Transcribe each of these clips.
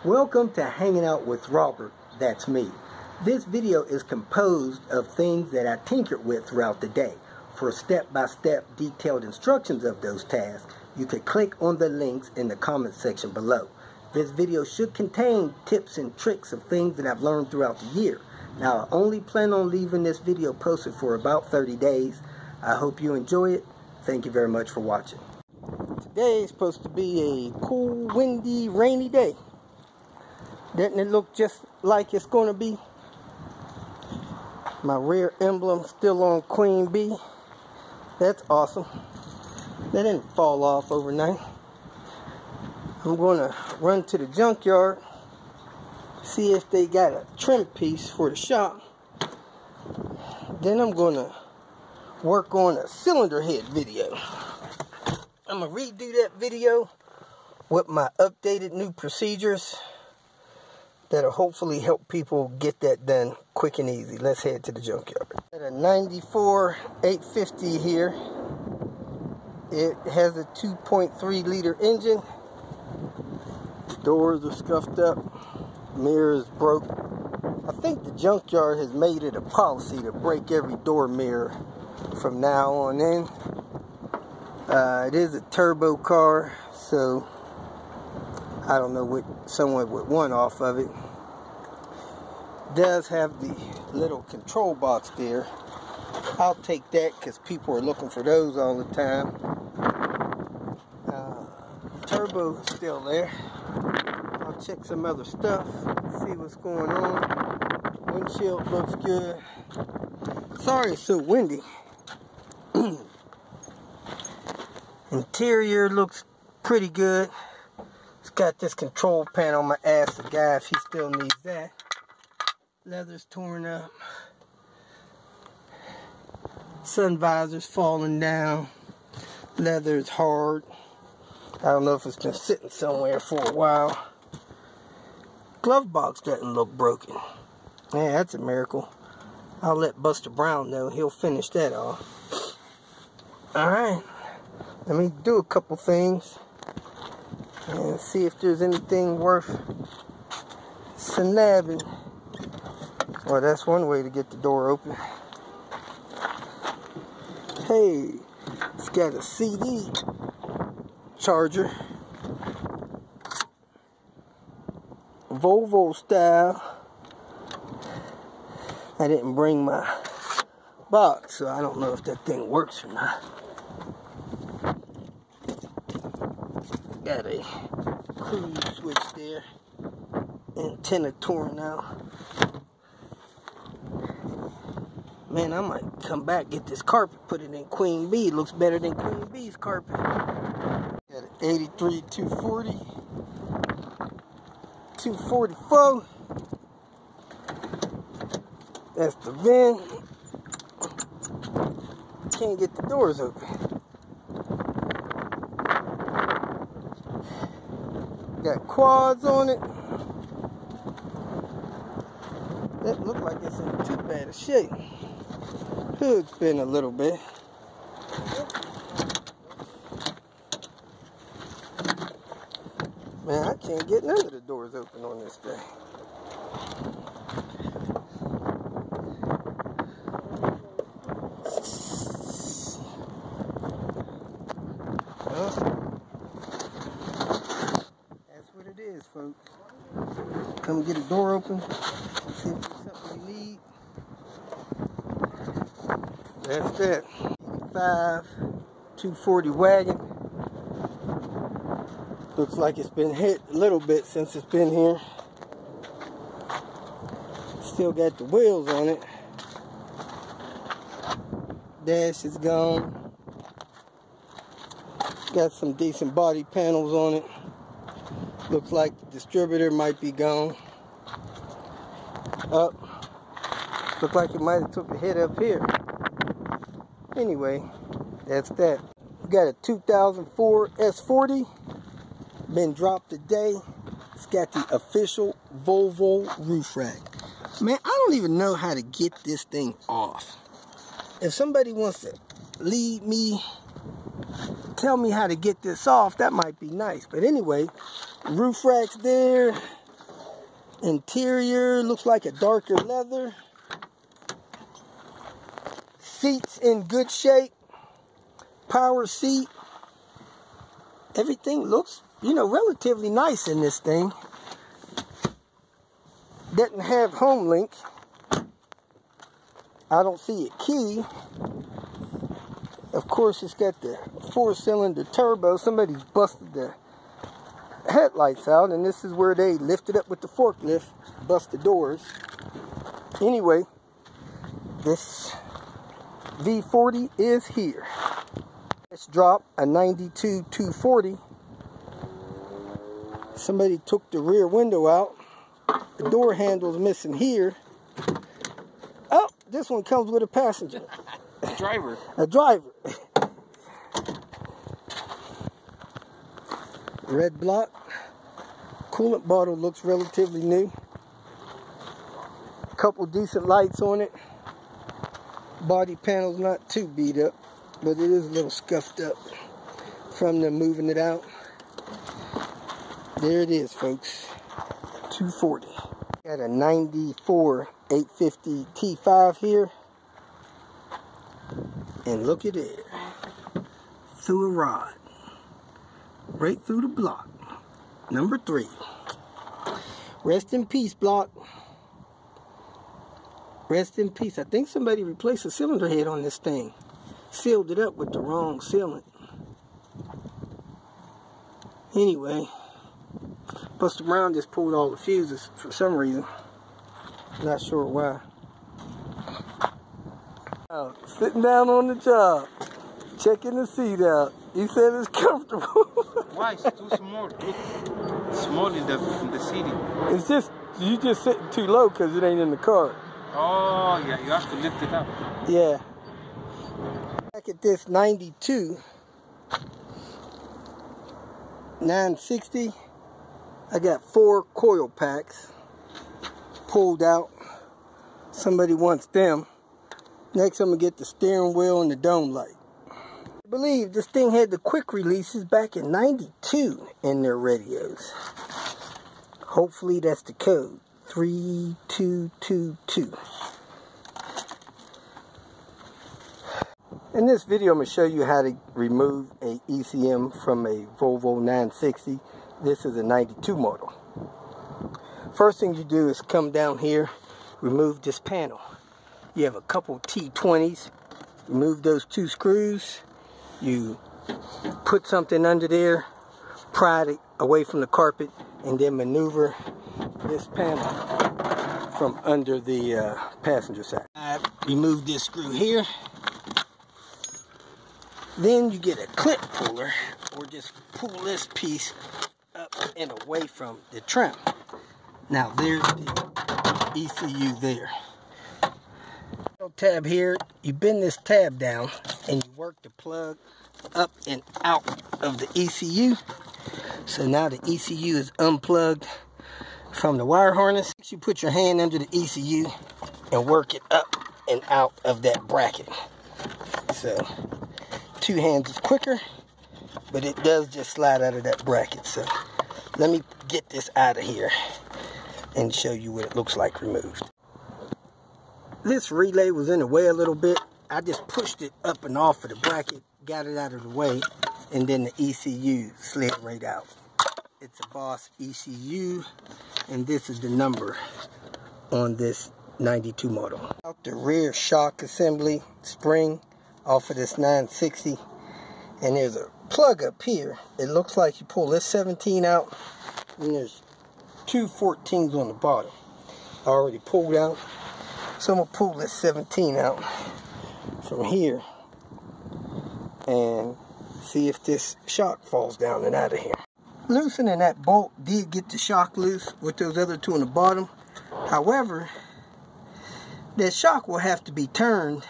Welcome to Hanging Out with Robert, that's me. This video is composed of things that I tinkered with throughout the day. For step-by-step detailed instructions of those tasks, you could click on the links in the comment section below. This video should contain tips and tricks of things that I've learned throughout the year. Now, I only plan on leaving this video posted for about 30 days. I hope you enjoy it. Thank you very much for watching. Today is supposed to be a cool, windy, rainy day. Doesn't it look just like it's going to be? My rear emblem still on Queen Bee. That's awesome. That didn't fall off overnight. I'm going to run to the junkyard, see if they got a trim piece for the shop. Then I'm going to work on a cylinder head video. I'm going to redo that video with my updated new procedures that'll hopefully help people get that done quick and easy. Let's head to the junkyard. Got a 94 850 here. It has a 2.3 liter engine. Doors are scuffed up. Mirrors broke. I think the junkyard has made it a policy to break every door mirror from now on in. It is a turbo car, so I don't know what someone would want off of it. It does have the little control box there. I'll take that because people are looking for those all the time. Turbo is still there. I'll check some other stuff, see what's going on. Windshield looks good. Sorry it's so windy. Interior looks pretty good. It's got this control panel. My ass the guy if he still needs that. Leather's torn up. Sun visor's falling down. Leather's hard. I don't know if it's been sitting somewhere for a while. Glove box doesn't look broken. Man, that's a miracle. I'll let Buster Brown know. He'll finish that off. Alright. Let me do a couple things and see if there's anything worth snapping. Well, that's one way to get the door open. Hey, it's got a CD charger. Volvo style. I didn't bring my box, so I don't know if that thing works or not. Got a cruise switch there. Antenna torn out. Man, I might come back, get this carpet, put it in Queen Bee. It looks better than Queen Bee's carpet. Got an 83 240. 244. That's the VIN. Can't get the doors open. Got quads on it. That look like it's in too bad a shape. Hood's been a little bit. Man, I can't get none of the doors open on this thing. Well, that's what it is, folks. Come get a door open. See if there's something you need. That's that. 85 240 wagon. Looks like it's been hit a little bit since it's been here. Still got the wheels on it. Dash is gone. Got some decent body panels on it. Looks like the distributor might be gone. Up. Looked like it might have took a hit up here. Anyway, that's that. We got a 2004 S40. Been dropped today. It's got the official Volvo roof rack. Man, I don't even know how to get this thing off. If somebody wants to lead me, tell me how to get this off, that might be nice. But anyway, roof rack's there. Interior looks like a darker leather. Seats in good shape. Power seat. Everything looks, you know, relatively nice in this thing. Doesn't have home link. I don't see a key. Of course, it's got the 4-cylinder turbo. Somebody's busted the headlights out, and this is where they lift it up with the forklift, bust the doors. Anyway, this V40 is here. Let's drop a 92 240. Somebody took the rear window out. The door handle's missing here. Oh, this one comes with a passenger. A driver. A driver. Red block. Coolant bottle looks relatively new. Couple decent lights on it. Body panel's not too beat up, but it is a little scuffed up from them moving it out. There it is, folks. 240. Got a 94 850 T5 here. And look at it. Through a rod. Right through the block. Number 3. Rest in peace, block. Rest in peace. I think somebody replaced the cylinder head on this thing. Sealed it up with the wrong sealant. Anyway, Buster Brown just pulled all the fuses for some reason. Not sure why. Sitting down on the job, checking the seat out. He said it's comfortable. Why? It's too small. Look, small in the city. It's just, you just sitting too low because it ain't in the car. Oh, yeah, you have to lift it up. Yeah. Back at this 92 960, I got 4 coil packs pulled out. Somebody wants them. Next, I'm going to get the steering wheel and the dome light. I believe this thing had the quick releases back in 92 in their radios. Hopefully that's the code. 3222. In this video, I'm going to show you how to remove a ECM from a Volvo 960. This is a 92 model. First thing you do is come down here, remove this panel. You have a couple T20s. Remove those 2 screws. You put something under there, pry it away from the carpet, and then maneuver this panel from under the passenger side. I remove this screw here. Then you get a clip puller, or just pull this piece up and away from the trim. Now there's the ECU there. Tab here, you bend this tab down and you work the plug up and out of the ECU. So now the ECU is unplugged from the wire harness. You put your hand under the ECU and work it up and out of that bracket. So 2 hands is quicker, but it does just slide out of that bracket. So let me get this out of here and show you what it looks like removed. This relay was in the way a little bit. I just pushed it up and off of the bracket, got it out of the way, and then the ECU slid right out. It's a Boss ECU, and this is the number on this 92 model. Out the rear shock assembly spring off of this 960, and there's a plug up here. It looks like you pull this 17 out, and there's 2 14s on the bottom. I already pulled out. So I'm going to pull this 17 out from here and see if this shock falls down and out of here. Loosening that bolt did get the shock loose with those other 2 on the bottom. However, that shock will have to be turned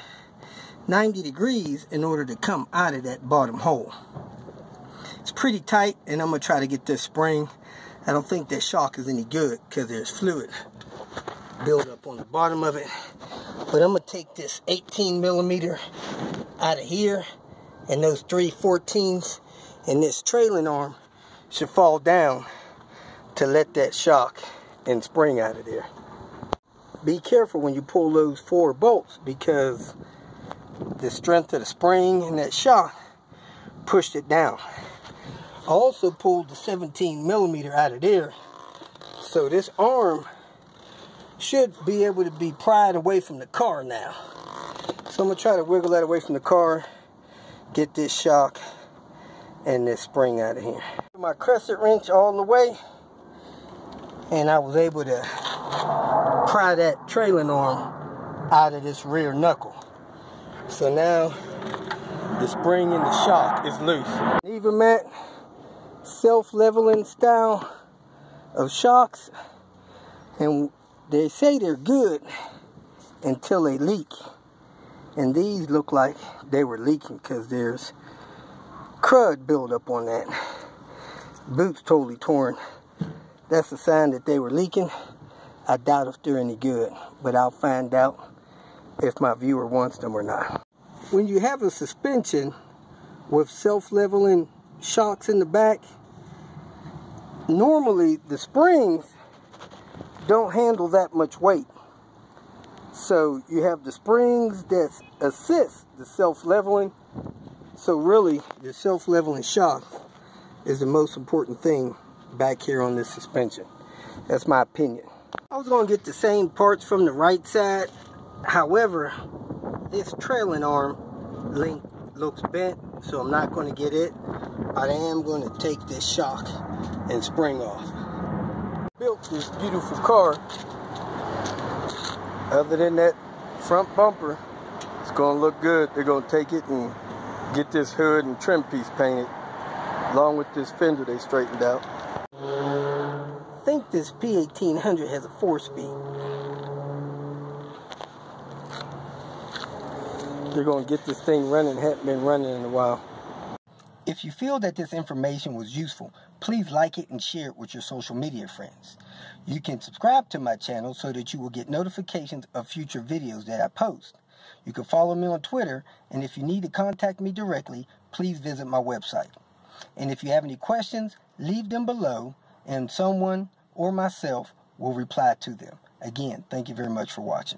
90 degrees in order to come out of that bottom hole. It's pretty tight, and I'm going to try to get this spring. I don't think that shock is any good because there's fluid build up on the bottom of it. But I'm going to take this 18 millimeter out of here, and those 3 14s, and this trailing arm should fall down to let that shock and spring out of there. Be careful when you pull those 4 bolts, because the strength of the spring and that shock pushed it down. I also pulled the 17mm out of there, so this arm should be able to be pried away from the car now. So I'm going to try to wiggle that away from the car, get this shock and this spring out of here. My crescent wrench all the way, and I was able to pry that trailing arm out of this rear knuckle. So now the spring and the shock is loose. Even mat self-leveling style of shocks, and they say they're good until they leak. And these look like they were leaking because there's crud buildup on that. Boot's totally torn. That's a sign that they were leaking. I doubt if they're any good, but I'll find out if my viewer wants them or not. When you have a suspension with self-leveling shocks in the back, normally the springs don't handle that much weight. So you have the springs that assist the self-leveling. So really, the self-leveling shock is the most important thing back here on this suspension. That's my opinion. I was going to get the same parts from the right side. However, this trailing arm link looks bent, so I'm not going to get it. But I am going to take this shock and spring off. Built this beautiful car. Other than that front bumper, it's going to look good. They're going to take it and get this hood and trim piece painted, along with this fender they straightened out. I think this P1800 has a 4-speed. They're going to get this thing running. Hadn't been running in a while. If you feel that this information was useful, please like it and share it with your social media friends. You can subscribe to my channel so that you will get notifications of future videos that I post. You can follow me on Twitter, and if you need to contact me directly, please visit my website. And if you have any questions, leave them below, and someone or myself will reply to them. Again, thank you very much for watching.